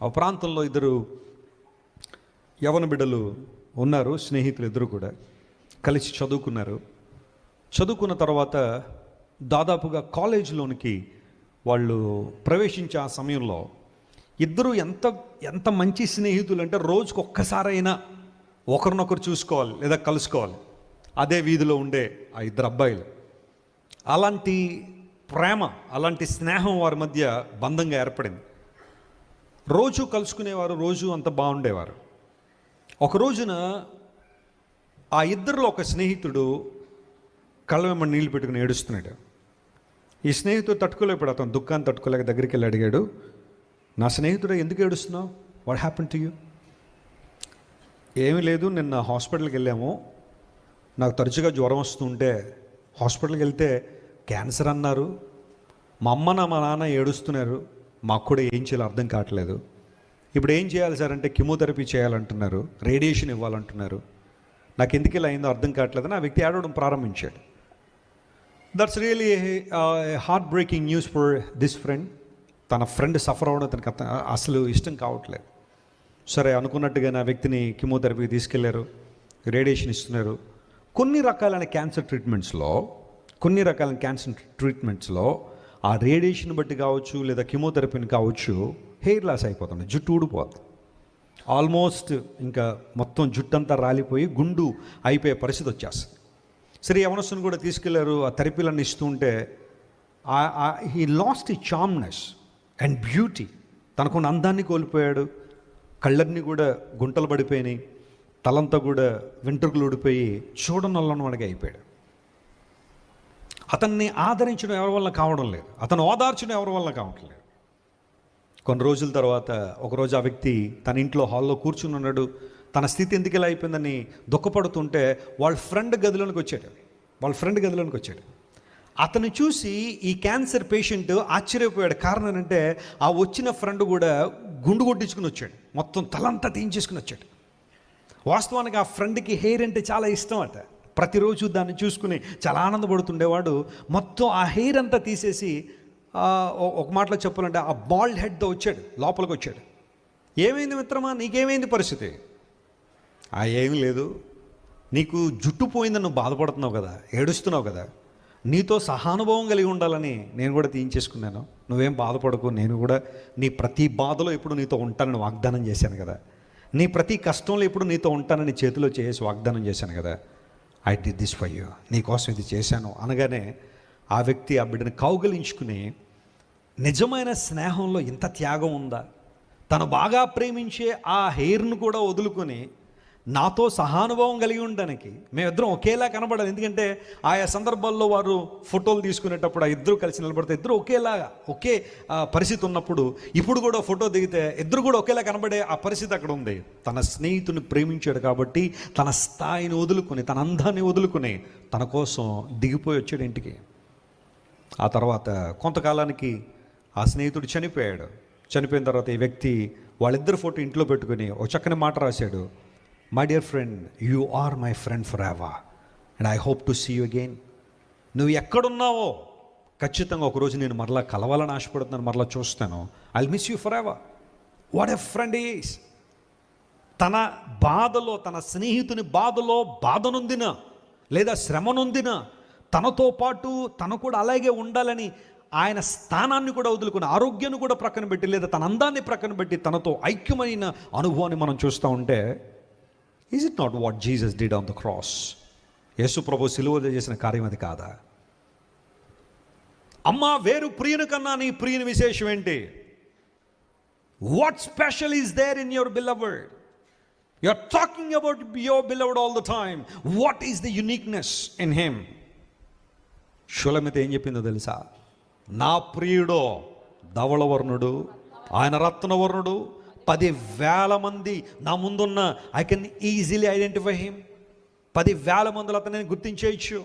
ఆ ప్రాంతంలో ఇద్దరు యవన బిడ్డలు ఉన్నారు, స్నేహితులు ఇద్దరు కూడా కలిసి చదువుకున్నారు. చదువుకున్న తర్వాత దాదాపుగా కాలేజీలోనికి వాళ్ళు ప్రవేశించే ఆ సమయంలో ఇద్దరు ఎంత మంచి స్నేహితులు అంటే రోజుకు ఒక్కసారైనా ఒకరినొకరు చూసుకోవాలి లేదా కలుసుకోవాలి. అదే వీధిలో ఉండే ఆ ఇద్దరు అబ్బాయిలు. అలాంటి ప్రేమ, అలాంటి స్నేహం వారి మధ్య బంధంగా ఏర్పడింది. రోజు కలుసుకునేవారు, రోజు అంత బాగుండేవారు. ఒక రోజున ఆ ఇద్దరిలో ఒక స్నేహితుడు కళ్ళ వెంబడి నీళ్లు పెట్టుకుని ఏడుస్తున్నాడు. ఈ స్నేహితుడు తట్టుకోలేపాడు. అతను దుఃఖాన్ని తట్టుకోలేక దగ్గరికి వెళ్ళి అడిగాడు, నా స్నేహితుడు ఎందుకు ఏడుస్తున్నావు? What happen to you? ఏమీ లేదు, నిన్న హాస్పిటల్కి వెళ్ళాము. నాకు తరచుగా జ్వరం వస్తుంటే హాస్పిటల్కి వెళ్తే క్యాన్సర్ అన్నారు. మా నాన్న ఏడుస్తున్నారు. మాకు కూడా ఏం చేయాలో అర్థం కావట్లేదు. ఇప్పుడు ఏం చేయాలి సార్ అంటే కీమోథెరపీ చేయాలంటున్నారు, రేడియేషన్ ఇవ్వాలంటున్నారు. నాకు ఎందుకు ఇలా అయిందో అర్థం కావట్లేదు. ఆ వ్యక్తి ఏడవడం ప్రారంభించాడు. That's really heart breaking news for this friend. తన ఫ్రెండ్ సఫర్ అవ్వడం అతనికి అసలు ఇష్టం కావట్లేదు. సరే అనుకున్నట్టుగా ఆ వ్యక్తిని కీమోథెరపీకి తీసుకెళ్లారు, రేడియేషన్ ఇస్తున్నారు. కొన్ని రకాలైన క్యాన్సర్ ట్రీట్మెంట్స్లో ఆ రేడియేషన్ బట్టి కావచ్చు లేదా కీమోథెరపీని కావచ్చు హెయిర్ లాస్ అయిపోతుంది, జుట్టు ఊడిపోతుంది. ఆల్మోస్ట్ ఇంకా మొత్తం జుట్టంతా రాలిపోయి గుండు అయిపోయే పరిస్థితి వచ్చేస్తుంది. సరే యవనస్తుని కూడా తీసుకెళ్లారు. ఆ థెరపీలన్నీ ఇస్తూ ఉంటే హీ లాస్ట్ ఈ చామ్నెస్ అండ్ బ్యూటీ. తనకున్న అందాన్ని కోల్పోయాడు. కళ్ళన్నీ కూడా గుంటలు పడిపోయినాయి. తలంతా కూడా వెంట్రుకలు ఊడిపోయి చూడనల్లని వాడికి అయిపోయాడు. అతన్ని ఆదరించడం ఎవరి వల్ల కావడం లేదు, అతను ఓదార్చడం ఎవరి వల్ల కావట్లేదు. కొన్ని రోజుల తర్వాత ఒకరోజు ఆ వ్యక్తి తన ఇంట్లో హాల్లో కూర్చుని ఉన్నాడు. తన స్థితి ఎందుకు ఇలా అయిపోయిందని దుఃఖపడుతుంటే వాళ్ళ ఫ్రెండ్ గదిలోనికి వచ్చాడు. అతను చూసి ఈ క్యాన్సర్ పేషెంట్ ఆశ్చర్యపోయాడు. కారణం ఏంటంటే ఆ వచ్చిన ఫ్రెండ్ కూడా గుండు కొట్టించుకుని వచ్చాడు, మొత్తం తలంతా తీయించేసుకుని వచ్చాడు. వాస్తవానికి ఆ ఫ్రెండ్కి హెయిర్ అంటే చాలా ఇష్టం అట. ప్రతిరోజు దాన్ని చూసుకుని చాలా ఆనందపడుతుండేవాడు. మొత్తం ఆ హెయిర్ అంతా తీసేసి ఒక మాటలో చెప్పాలంటే ఆ బాల్డ్ హెడ్తో వచ్చాడు, లోపలికి వచ్చాడు. ఏమైంది మిత్రమా, నీకేమైంది పరిస్థితి? ఏమీ లేదు, నీకు జుట్టు పోయిందని నువ్వు బాధపడుతున్నావు కదా, ఏడుస్తున్నావు కదా, నీతో సహానుభవం కలిగి ఉండాలని నేను కూడా తీయించేసుకున్నాను. నువ్వేం బాధపడకు, నేను కూడా నీ ప్రతి బాధలో ఇప్పుడు నీతో ఉంటానని వాగ్దానం చేశాను కదా, నీ ప్రతి కష్టంలో ఇప్పుడు నీతో ఉంటానని చేతిలో చేసి వాగ్దానం చేశాను కదా. I did this for you, నీకోసం ఇది చేశాను అనగానే ఆ వ్యక్తి ఆ బిడ్డని కౌగలించుకుని, నిజమైన స్నేహంలో ఇంత త్యాగం ఉందా? తను బాగా ప్రేమించే ఆ హెయిర్ను కూడా వదులుకొని నాతో సహానుభవం కలిగి ఉండడానికి మేమిద్దరం ఒకేలా కనబడాలి. ఎందుకంటే ఆయా సందర్భాల్లో వారు ఫోటోలు తీసుకునేటప్పుడు ఆ ఇద్దరు కలిసి నిలబడితే ఇద్దరు ఒకే పరిస్థితి ఉన్నప్పుడు ఇప్పుడు కూడా ఫోటో దిగితే ఇద్దరు కూడా ఒకేలా కనబడే ఆ పరిస్థితి అక్కడ ఉంది. తన స్నేహితుని ప్రేమించాడు కాబట్టి తన స్థాయిని వదులుకొని, తన అందాన్ని వదులుకొని తన కోసం దిగిపోయి వచ్చాడు ఇంటికి. ఆ తర్వాత కొంతకాలానికి ఆ స్నేహితుడు చనిపోయాడు. చనిపోయిన తర్వాత ఈ వ్యక్తి వాళ్ళిద్దరు ఫోటో ఇంట్లో పెట్టుకుని ఒక చక్కని మాట రాశాడు, my dear friend, you are my friend forever and I hope to see you again. నువ్వు ఎక్కడున్నావో ఖచ్చితంగా ఒకరోజు నేను మరలా కలవాలని ఆశపడుతున్నాను, మరలా చూస్తాను. I will miss you for ever. What a friend is. తన బాధలో, తన స్నేహితుని బాధలో బాధనొందిన లేదా శ్రమనొందిన తనతో పాటు తను కూడా అలాగే ఉండాలని ఆయన స్థానాన్ని కూడా వదులుకుని, ఆరోగ్యాన్ని కూడా ప్రక్కన పెట్టి లేదా తన అందాన్ని ప్రక్కన పెట్టి తనతో ఐక్యమైన అనుభవాన్ని మనం చూస్తూ ఉంటే, is it not what Jesus did on the cross? యేసు ప్రభు సిలువలో చేసిన కార్యం అది కాదా? అమ్మా, వేరు ప్రియుని కన్నా నీ ప్రియుని విశేషం ఏంటి? What special is there in your beloved? You are talking about your beloved all the time. What is the uniqueness in him? షులమిత ఏం చెప్పిందో తెలుసా? నా ప్రియుడో ధవళవర్ణుడు, ఆయన రత్నవర్ణుడు, 10,000 మంది నా ముందున్న I can easily identify him. 10,000 మందిలో అతను నేను గుర్తించేయచ్చు.